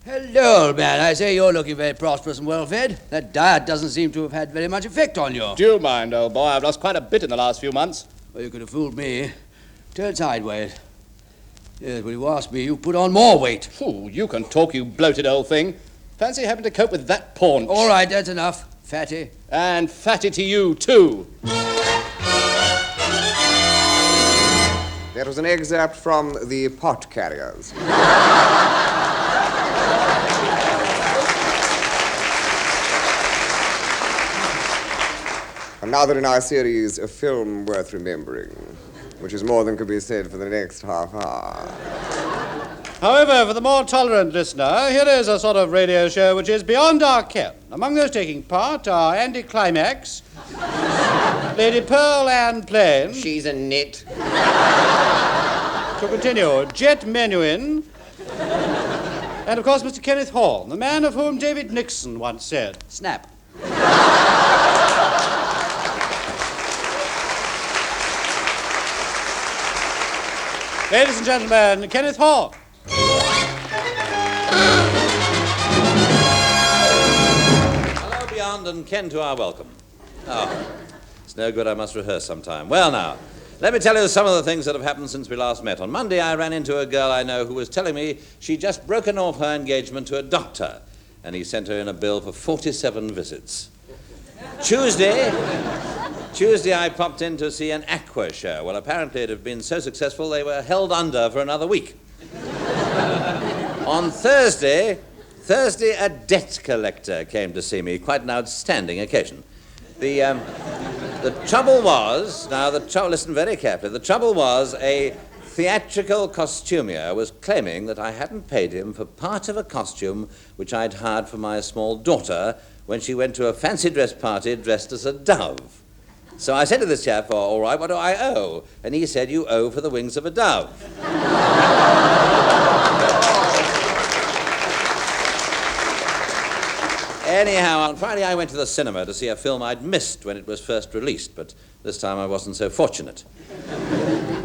Hello, old man. I say you're looking very prosperous and well-fed. That diet doesn't seem to have had very much effect on you. Do you mind, old boy? I've lost quite a bit in the last few months. Well, you could have fooled me. Turn sideways. Yes, well, you asked me. You put on more weight. Ooh, you can talk, you bloated old thing. Fancy having to cope with that paunch. All right, that's enough. Fatty. And fatty to you, too. That was an excerpt from The Pot Carriers. Another in our series, A Film Worth Remembering, which is more than could be said for the next half hour. However, for the more tolerant listener, here is a sort of radio show which is beyond our ken. Among those taking part are Andy Climax, Lady Pearl Ann Plain. She's a nit. To continue, Jet Menuhin, and of course Mr. Kenneth Horne, the man of whom David Nixon once said, Snap. Ladies and gentlemen, Kenneth Horne. Hello, Beyond, and Ken to our welcome. Oh, it's no good, I must rehearse sometime. Well, now, let me tell you some of the things that have happened since we last met. On Monday, I ran into a girl I know who was telling me she'd just broken off her engagement to a doctor, and he sent her in a bill for 47 visits. Tuesday, I popped in to see an aqua show. Well, apparently it had been so successful they were held under for another week. On Thursday, a debt collector came to see me. Quite an outstanding occasion. The trouble was, listen very carefully, the trouble was a theatrical costumier was claiming that I hadn't paid him for part of a costume which I'd hired for my small daughter when she went to a fancy dress party dressed as a dove. So I said to this chap, all right, what do I owe? And he said, you owe for the wings of a dove. Anyhow, on Friday I went to the cinema to see a film I'd missed when it was first released, but this time I wasn't so fortunate.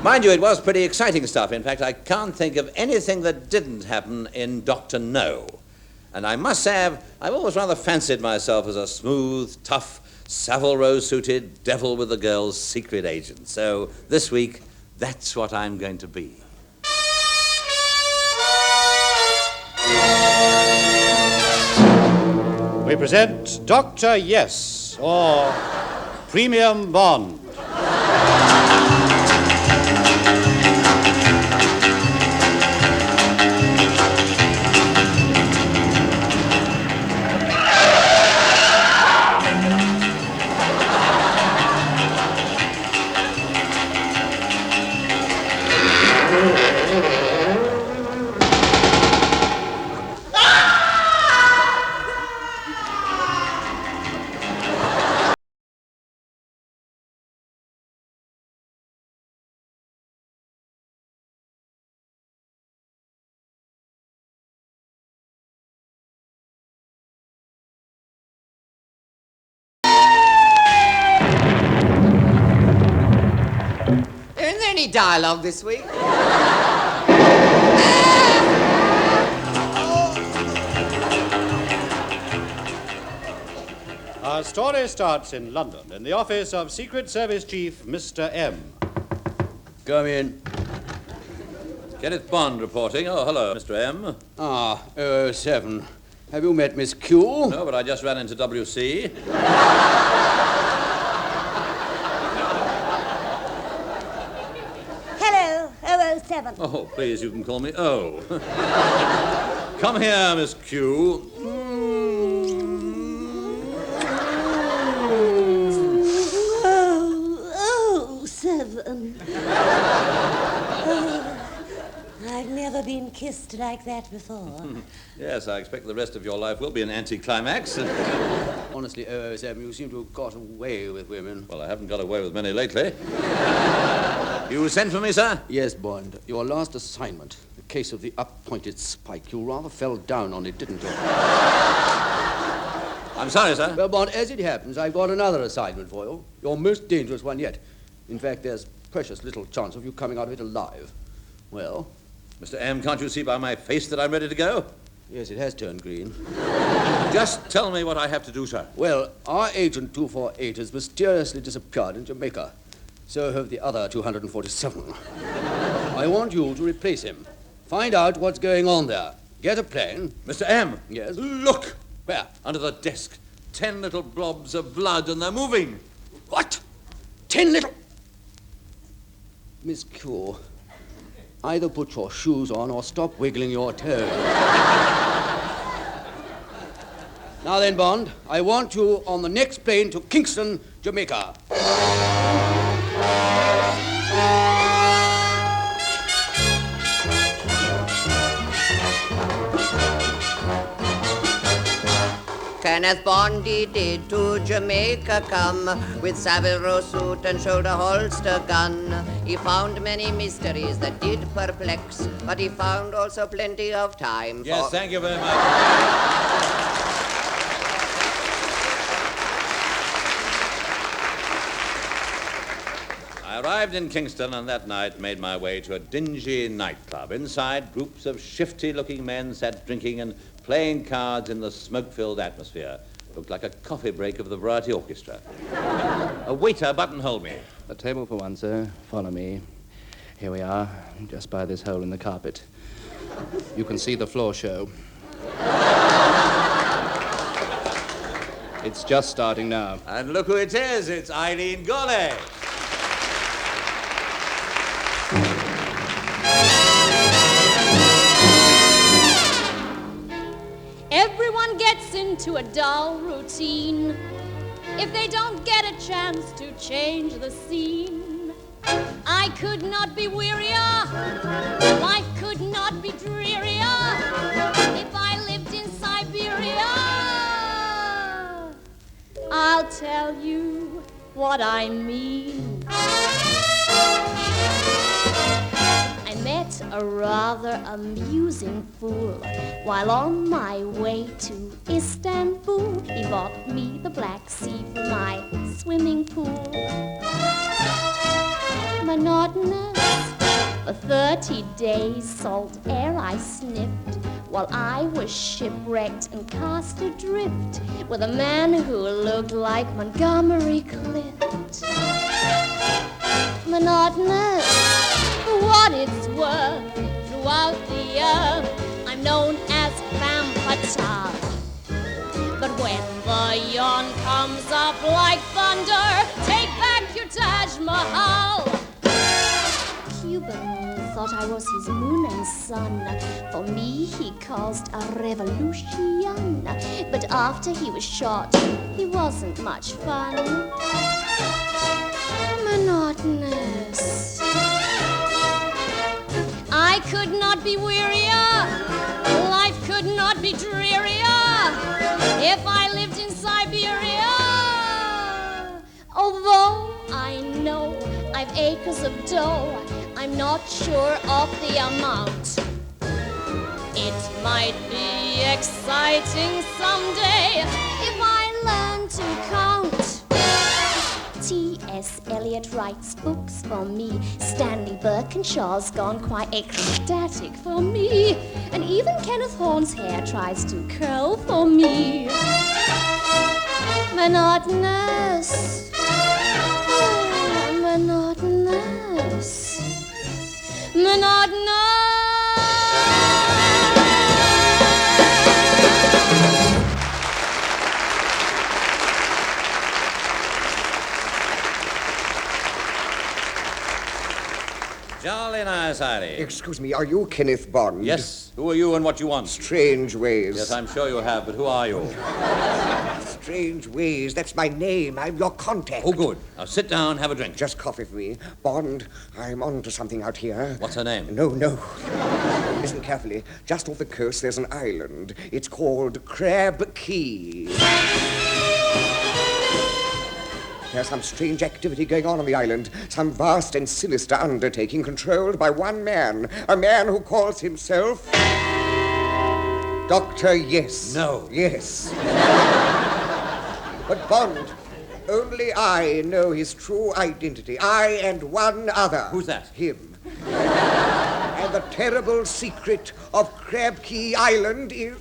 Mind you, it was pretty exciting stuff. In fact, I can't think of anything that didn't happen in Dr. No. And I must say, I've always rather fancied myself as a smooth, tough, Savile Row-suited, devil-with-the-girls secret agent. So this week, that's what I'm going to be. We present Dr. Yes, or Premium Bond. Isn't there any dialogue this week? Our story starts in London, in the office of Secret Service Chief Mr. M. Come in. Kenneth Bond reporting. Oh, hello, Mr. M. 007. Have you met Miss Q? No, but I just ran into WC. Hello, 007. Oh, please, you can call me O. Come here, Miss Q. Oh, 07. I've never been kissed like that before. Yes, I expect the rest of your life will be an anticlimax. Honestly, 007, you seem to have got away with women. Well, I haven't got away with many lately. You sent for me, sir? Yes, Bond. Your last assignment, the case of the up-pointed spike. You rather fell down on it, didn't you? I'm sorry, sir. Well, Bond, as it happens, I've got another assignment for you. Your most dangerous one yet. In fact, there's precious little chance of you coming out of it alive. Well? Mr. M, can't you see by my face that I'm ready to go? Yes, it has turned green. Just tell me what I have to do, sir. Well, our agent 248 has mysteriously disappeared in Jamaica. So have the other 247. I want you to replace him. Find out what's going on there. Get a plane. Mr. M. Yes? Look! Where? Under the desk. 10 little blobs of blood, and they're moving. What? 10 little... Miss Q, either put your shoes on or stop wiggling your toes. Now then, Bond, I want you on the next plane to Kingston, Jamaica. Kenneth Bondy did to Jamaica come with Savile Row suit and shoulder holster gun. He found many mysteries that did perplex, but he found also plenty of time for... Yes, thank you very much. I arrived in Kingston and that night made my way to a dingy nightclub. Inside, groups of shifty-looking men sat drinking and playing cards in the smoke-filled atmosphere. Looked like a coffee break of the Variety Orchestra. A waiter buttonholed me. A table for one, sir. Follow me. Here we are, just by this hole in the carpet. You can see the floor show. It's just starting now. And look who it is. It's Eileen Goley. Everyone gets into a dull routine if they don't get a chance to change the scene. I could not be wearier, life could not be drearier if I lived in Siberia. I'll tell you what I mean. I met a rather amusing fool while on my way to Istanbul. He bought me the Black Sea for my swimming pool. Monotonous, for 30 days salt air I sniffed while I was shipwrecked and cast adrift with a man who looked like Montgomery Clift. Monotonous, for what it's worth, throughout the earth I'm known as femme fatale. But when the yawn comes up like thunder, take back your Taj Mahal. Cuban thought I was his moon and sun. For me he caused a revolution. But after he was shot, he wasn't much fun. Monotonous. I could not be wearier, life could not be drearier if I lived in Siberia. Although I know I've acres of dough, I'm not sure of the amount. It might be exciting someday if I learn to count. T.S. Eliot writes books for me. Stanley Birkinshaw's gone quite ecstatic for me. And even Kenneth Horne's hair tries to curl for me. Monotonous. Oh, monotonous. Monotonous. Jolly nice, Eileen. Excuse me, are you Kenneth Bond? Yes. Who are you and what you want? Strange Ways. Yes, I'm sure you have, but who are you? Strange Ways, that's my name. I'm your contact. Oh, good. Now sit down, have a drink. Just coffee for me. Bond, I'm on to something out here. What's her name? No. Listen carefully. Just off the coast, there's an island. It's called Crab Key. There's some strange activity going on the island. Some vast and sinister undertaking controlled by one man. A man who calls himself... Dr. Yes. No. Yes. But Bond, only I know his true identity. I and one other. Who's that? Him. And The terrible secret of Crab Key Island is...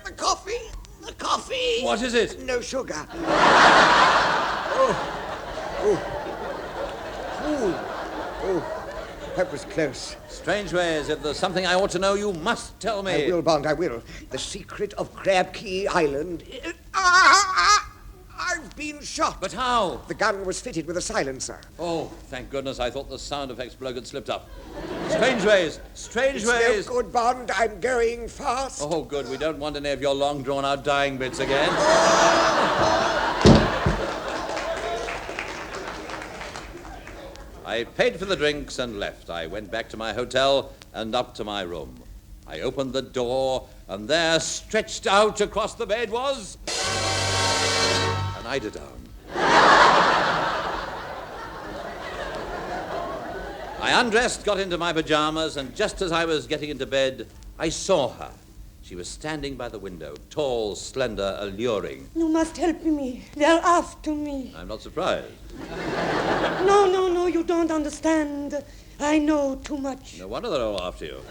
The coffee! The coffee! What is it? No sugar. That was close. Strange ways. If there's something I ought to know, you must tell me. I will, Bond, I will. The secret of Crab Key Island... I've been shot. But how? The gun was fitted with a silencer. Oh, thank goodness. I thought the sound effects bloke had slipped up. Strange ways. Strange It's ways. no good, Bond. I'm going fast. Oh, good. We don't want any of your long, drawn-out dying bits again. I paid for the drinks and left. I went back to my hotel and up to my room. I opened the door, and there, stretched out across the bed, was... an eiderdown. I undressed, got into my pajamas, and just as I was getting into bed, I saw her. She was standing by the window, tall, slender, alluring. You must help me. They're after me. I'm not surprised. No, you don't understand. I know too much. No wonder they're all after you.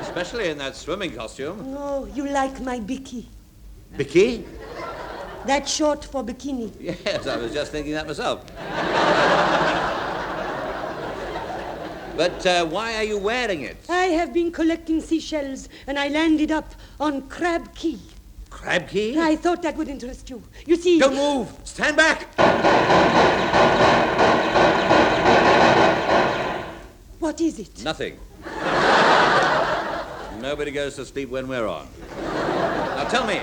Especially in that swimming costume. No, you like my bikini. Bicky? That's short for bikini. Yes, I was just thinking that myself. But why are you wearing it? I have been collecting seashells, and I landed up on Crab Key. Crab Key? I thought that would interest you. You see... Don't move! Stand back! What is it? Nothing. Nobody goes to sleep when we're on. Now tell me.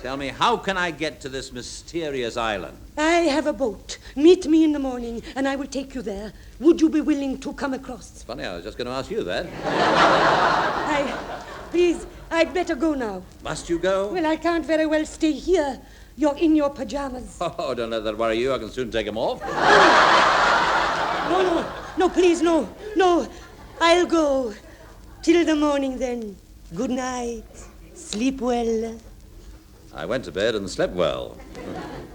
Tell me, how can I get to this mysterious island? I have a boat. Meet me in the morning, and I will take you there. Would you be willing to come across? It's funny, I was just going to ask you that. Please, I'd better go now. Must you go? Well, I can't very well stay here. You're in your pajamas. Oh, don't let that worry you. I can soon take them off. No, please, no. I'll go. Till the morning, then. Good night. Sleep well. I went to bed and slept well.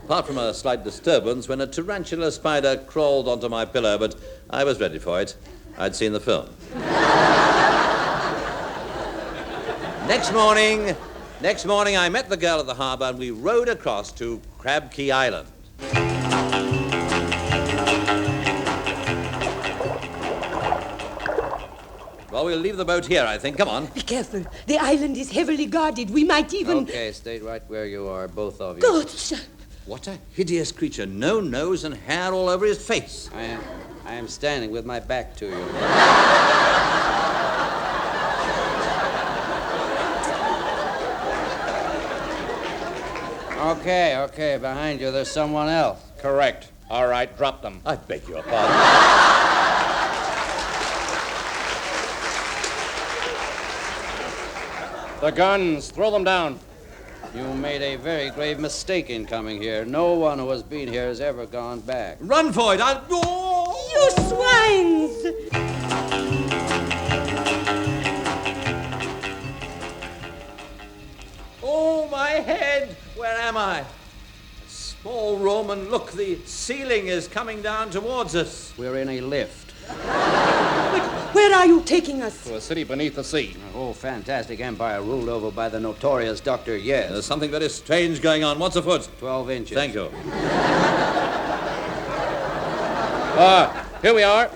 Apart from a slight disturbance when a tarantula spider crawled onto my pillow, but I was ready for it. I'd seen the film. Next morning, I met the girl at the harbor and we rowed across to Crab Key Island. Well, we'll leave the boat here, I think. Come on. Be careful. The island is heavily guarded. We might even... Okay, stay right where you are, both of you. Gosh! What a hideous creature. No nose and hair all over his face. I am standing with my back to you. Okay, behind you there's someone else. Correct. All right, drop them. I beg your pardon. The guns, throw them down. You made a very grave mistake in coming here. No one who has been here has ever gone back. Run for it. You swines! Oh, my head! Where am I? A small room, and look, the ceiling is coming down towards us. We're in a lift. Where are you taking us? To a city beneath the sea. A whole fantastic empire ruled over by the notorious Dr. Yes. There's something very strange going on. What's afoot? 12 inches. Thank you. Here we are.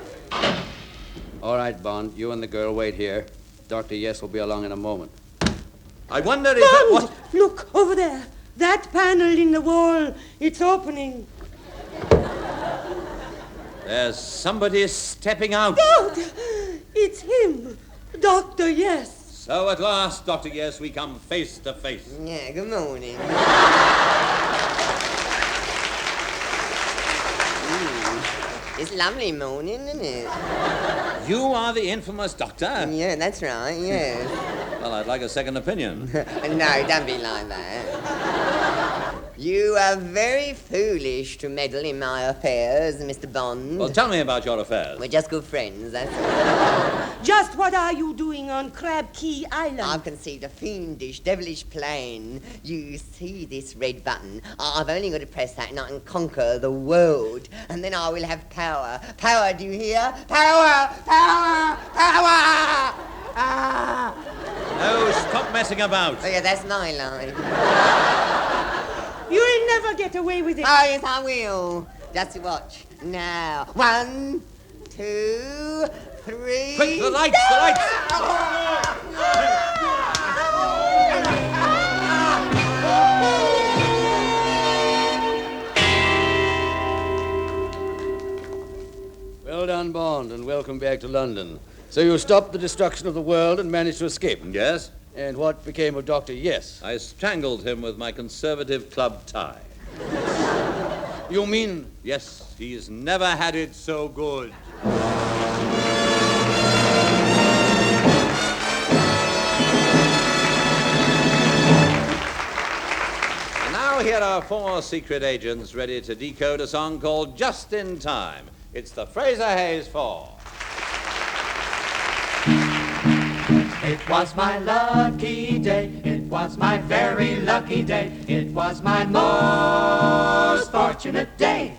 All right, Bond, you and the girl wait here. Dr. Yes will be along in a moment. I wonder if... Bond! Look, over there. That panel in the wall. It's opening. There's somebody stepping out. God! It's him. Dr. Yes. So at last, Dr. Yes, we come face to face. Yeah, good morning. It's lovely morning, isn't it? You are the infamous doctor? Yeah, that's right, yes. Well, I'd like a second opinion. No, don't be like that. You are very foolish to meddle in my affairs, Mr. Bond. Well, tell me about your affairs. We're just good friends, that's all. Just what are you doing on Crab Key Island? I've conceived a fiendish, devilish plan. You see this red button? I've only got to press that and I can conquer the world. And then I will have power. Power, do you hear? Power! Power! Power! Ah! No, stop messing about. Oh, yeah, that's my line. You'll never get away with it. Oh, yes, I will. Just watch. Now. 1, 2, 3. Quick, the lights, the lights! Well done, Bond, and welcome back to London. So you stopped the destruction of the world and managed to escape. Yes? And what became of Dr. Yes? I strangled him with my conservative club tie. You mean... Yes, he's never had it so good. And now here are 4 secret agents ready to decode a song called Just in Time. It's the Fraser Hayes 4. It was my lucky day, it was my very lucky day, it was my most fortunate day.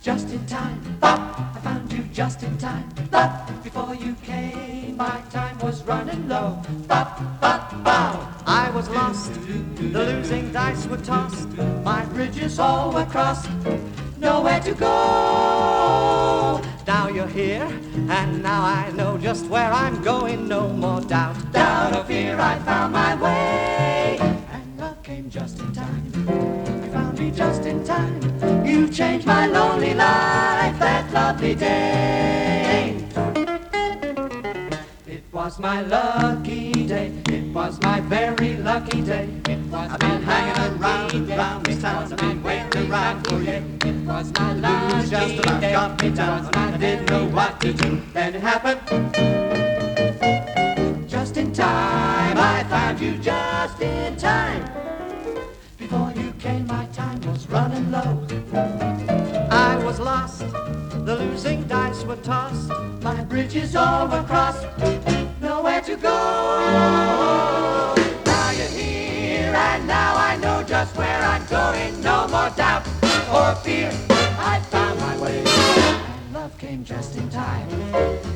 Just in time, bop, I found you just in time, bop, before you came, my time was running low, bop, bop, bow. I was lost, the losing dice were tossed, my bridges all were crossed, nowhere to go. Now you're here, and now I know just where I'm going, no more doubt. Out of here I found my way, and love came just in time. You found me just in time. You changed my lonely life that lovely day. It was my lucky day, it was my very lucky day. It was I've been hanging around this town, I've been waiting around for you. It was my lucky just about day. Got me down, I didn't know what to do. Then it happened. Just in time, I found you just in time. Before you came, my time was running low. I was lost, the losing dice were tossed, my bridges all were crossed, nowhere to go. Now you're here, and now I know just where I'm going. No more doubt or fear, I found my way. And love came just in time.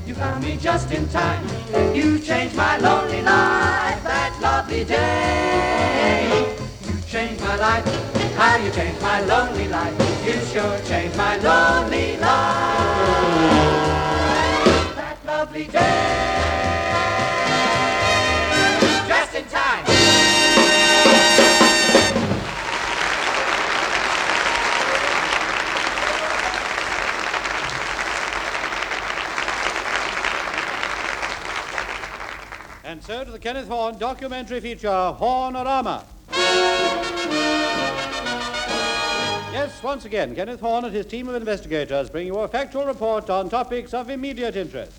You found me just in time. You changed my lonely life that lovely day. You changed my life. How you changed my lonely life. You sure changed my lonely life. That lovely day. Just in time. And so to the Kenneth Horne documentary feature, Hornorama. Yes, once again, Kenneth Horne and his team of investigators bring you a factual report on topics of immediate interest.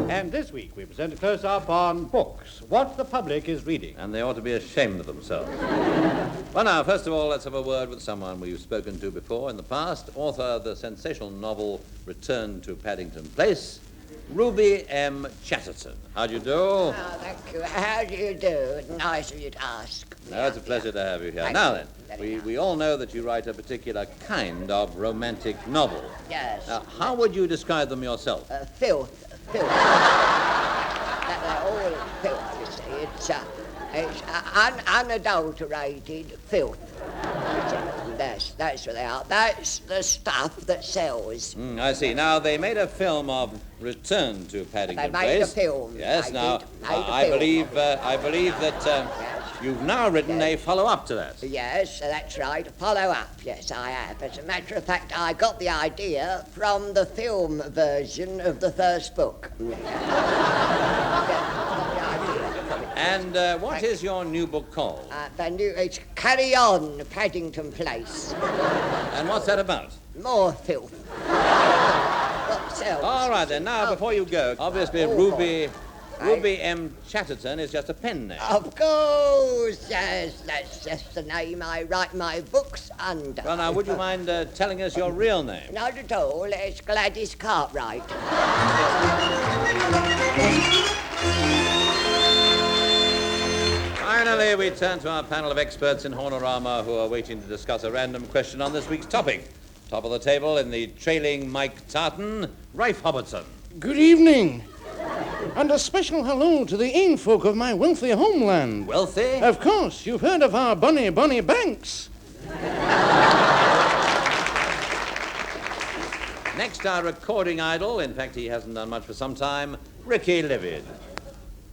And this week we present a close-up on books, what the public is reading. And they ought to be ashamed of themselves. Well, now, first of all, let's have a word with someone we've spoken to before in the past, author of the sensational novel Return to Paddington Place, Ruby M. Chatterton. How do you do? Oh, thank you. How do you do? Nice of you to ask. No, it's a pleasure to have you here. Thank Now you. then, we all know that you write a particular kind of romantic novel. Yes. Now, how would you describe them yourself? Filth. They're all filth, you see. It's unadulterated filth. That's what they are. That's the stuff that sells. I see. Now, they made a film of Return to Paddington They Place. made a film. Yes, They now, did. Made a I film. believe that you've now written a follow-up to that. Yes, that's right. Follow up. Yes, I have. As a matter of fact, I got the idea from the film version of the first book. And what is your new book called? It's Carry On, Paddington Place. And what's that about? More filth. What sells? All right, then. Now, before you go, obviously, Ruby Ruby M. Chatterton is just a pen name. Of course, yes, that's just the name I write my books under. Well, now, would you mind telling us your real name? Not at all, it's Gladys Cartwright. Finally, we turn to our panel of experts in Hornorama who are waiting to discuss a random question on this week's topic. Top of the table in the trailing Mike Tartan, Rafe Robertson. Good evening. And a special hello to the ain folk of my wealthy homeland. Wealthy? Of course, you've heard of our bonny banks. Next, our recording idol. In fact, he hasn't done much for some time, Ricky Livid.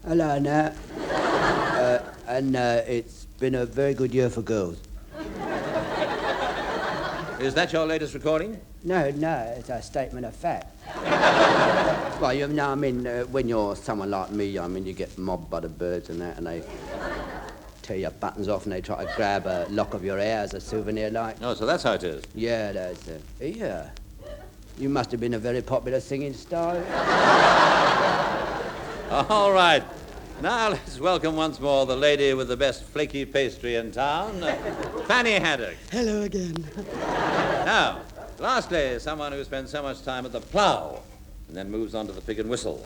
Hello, Nat. It's been a very good year for girls. Is that your latest recording? No, it's a statement of fact. Well, you know, I mean, when you're someone like me, I mean, you get mobbed by the birds and that, and they tear your buttons off and they try to grab a lock of your hair as a souvenir, like. Oh, so that's how it is. Yeah, that's it. Yeah. You must have been a very popular singing star. All right. Now let's welcome once more the lady with the best flaky pastry in town, Fanny Haddock. Hello again. Now, lastly, someone who spends so much time at the plough and then moves on to the pig and whistle,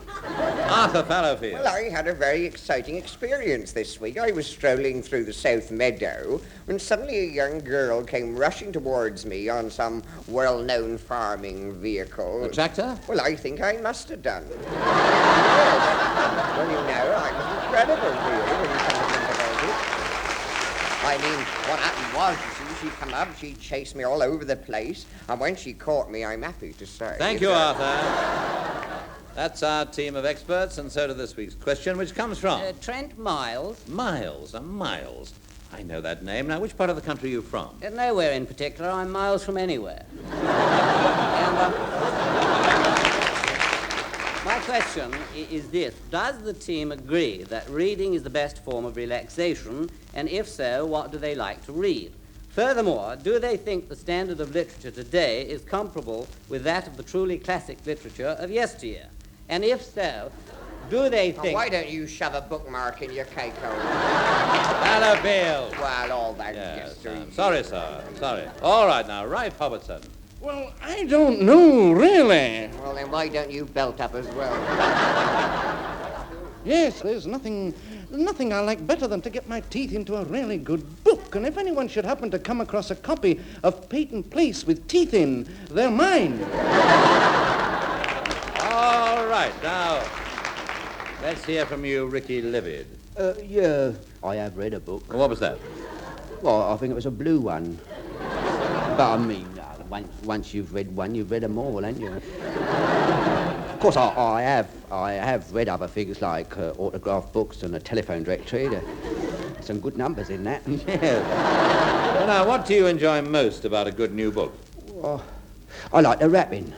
Arthur Fallowfield. Well, I had a very exciting experience this week. I was strolling through the South Meadow when suddenly a young girl came rushing towards me on some well-known farming vehicle. A tractor? Well, I think I must have done. Yes. Well, you know, I was incredible, really, when you come to think about it. I mean, what happened was, you see, she come up, she chased me all over the place, and when she caught me, I'm happy to say... Thank you, Arthur. That's our team of experts, and so to this week's question, which comes from... Trent Miles. Miles. I know that name. Now, which part of the country are you from? Nowhere in particular. I'm miles from anywhere. My question is this. Does the team agree that reading is the best form of relaxation? And if so, what do they like to read? Furthermore, do they think the standard of literature today is comparable with that of the truly classic literature of yesteryear? And if so, do they think... Why don't you shove a bookmark in your cake hole? Fallowfield. Well, all that Yes, history. sorry, sir. Sorry. All right, now, Rafe Robertson. Well, I don't know, really. Well, then why don't you belt up as well? Yes, there's nothing I like better than to get my teeth into a really good book. And if anyone should happen to come across a copy of Peyton Place with teeth in, they're mine. All right, now, let's hear from you, Ricky Livid. Yeah, I have read a book. What was that? Well, I think it was a blue one. But I mean, once you've read one, you've read them all, haven't you? Of course, I have read other things like autograph books and a telephone directory. There's some good numbers in that. Yes. Well, now, what do you enjoy most about a good new book? Well, I like the rapping.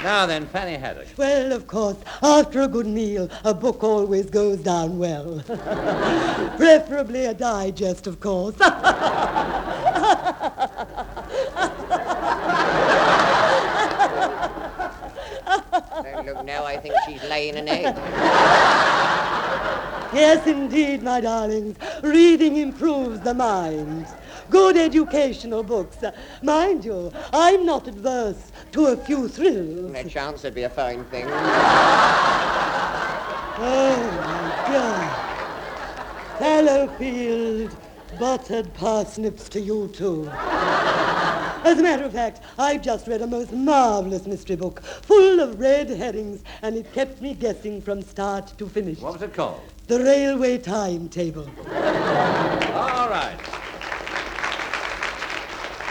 Now then, Fanny Haddock. Well, of course, after a good meal, a book always goes down well. Preferably a digest, of course. Look, now I think she's laying an egg. Yes, indeed, my darlings. Reading improves the mind. Good educational books. Mind you, I'm not adverse to a few thrills. A chance would be a fine thing. Oh, my God. Fallowfield, buttered parsnips to you, too. As a matter of fact, I've just read a most marvelous mystery book, full of red herrings, and it kept me guessing from start to finish. What was it called? The Railway Timetable. All right.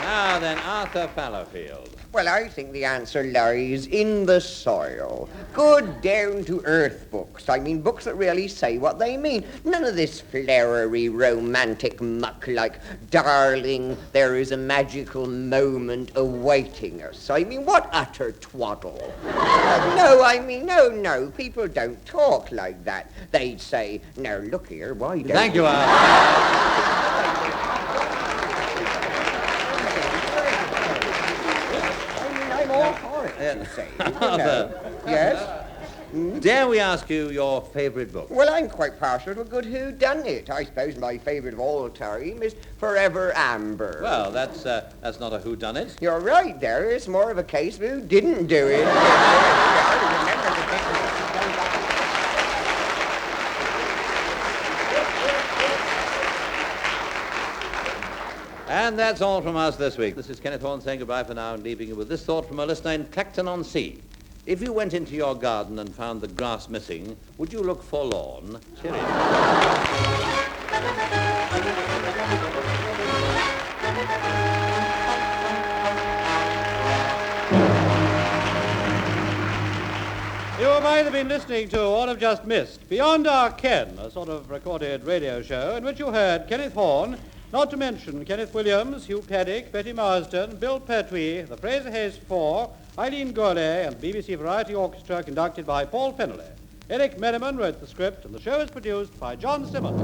Now then, Arthur Fallowfield. Well, I think the answer lies in the soil. Good down-to-earth books. I mean, books that really say what they mean. None of this flowery, romantic muck like, darling, there is a magical moment awaiting us. I mean, what utter twaddle. No, people don't talk like that. They'd say, now, look here, why don't Thank you, Arthur. I'm all for art, you say. You know. Yes? Dare we ask you your favourite book? Well, I'm quite partial to a good whodunit. I suppose my favourite of all time is Forever Amber. Well, that's not a whodunit. You're right there. It's more of a case of who didn't do it. And that's all from us this week. This is Kenneth Horne saying goodbye for now and leaving you with this thought from a listener in Clacton-on-Sea. If you went into your garden and found the grass missing, would you look forlorn? Cheerio. You might have been listening to or have just missed Beyond Our Ken, a sort of recorded radio show in which you heard Kenneth Horne, not to mention Kenneth Williams, Hugh Paddick, Betty Marsden, Bill Pertwee, the Fraser Hayes Four, Eileen Gourlay, and the BBC Variety Orchestra conducted by Paul Fennelly. Eric Merriman wrote the script, and the show is produced by John Simmons.